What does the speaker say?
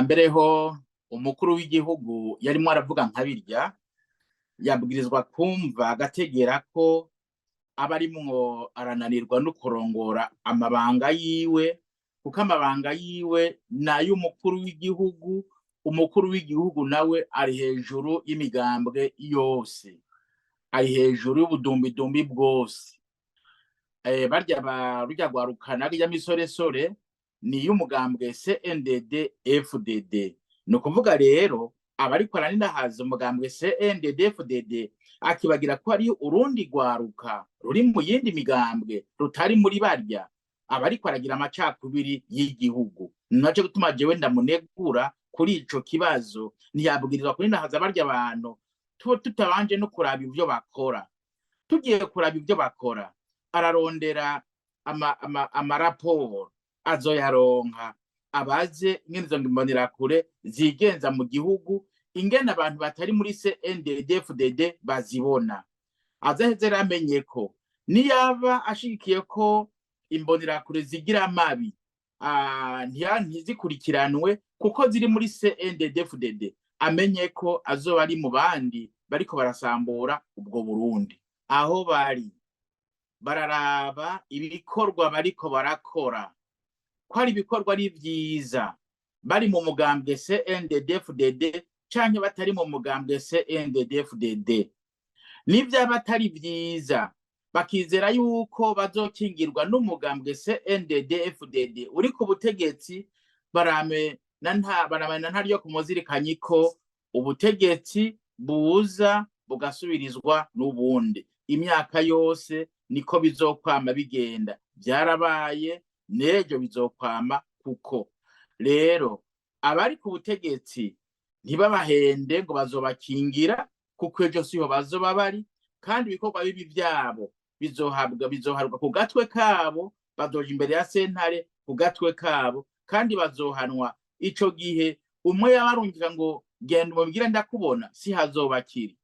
mbere ho umukuru w'igihugu yarimo aravuga nka birya yabwirizwa kumva agategera ko abarimwo arananirwa no kurongora amabanga yiwe, kuko amabanga yiwe n'ay'umukuru w'igihugu. Umukuru w'igihugu nawe ari hejuru y'imigambwe yose, ari hejuru y'ubudumbidumbi bwose. Rurya rwaruka narya misoresore ni y'umugambwe CNDD-FDD. Ni ukuvuga rero abariko araninahaza umugambwe CNDD-FDD akibagira ko ari urundi rwaruka ruri mu yindi migambwe rutari muri barya, abariko aragira amacakubiri y'igihugu. Naco gutuma jewe ndamunegura kuri ico kibazo. Ntiyabwirizwa kurinahaza barya abantu tutabanje no kuraba ivyo bakora. Tugiye kuraba ivyo bakora, ararondera amaraporo azoyaronka, abaze ingene izo Mbonerakure zigenza mu gihugu, ingene abantu batari muri CNDD-FDD bazibona. Azaheze ramenye ko niyaba ashigikiye ko Imbonerakure zigira amabi ntizikurikiranwe kuko ziri muri CNDD-FDD, amenye ko azoba ari mu bandi bariko barasambura ubwo Burundi. Aho bari bararaba ibikorwa bariko barakora ko ari ibikorwa ari vyiza, bari mu mugambwe CNDD-FDD canke batari mu mugambwe CNDD-FDD. N'ivyaba atari vyiza bakizera yuko bazokingirwa n'umugambwe CNDD-FDD uri ku butegetsi, baramena ntaryo kumuzirikanya ko ubutegetsi buza bugasubirizwa n'ubundi. Imyaka yose niko bizokwama bigenda, byarabaye nejo bizokwama. Kuko rero abari ku butegetsi ntibabahende ngo bazobakingira, kuko ejo siho bazoba bari, kandi ibikorwa bibi vyabo bizoharwa ku gatwe kabo, bazoja imbere ya sentare ku gatwe kabo, kandi bazohanwa. Ico gihe umwe yabarungika ngo genda umubwire ndakubona, si hazobakiri.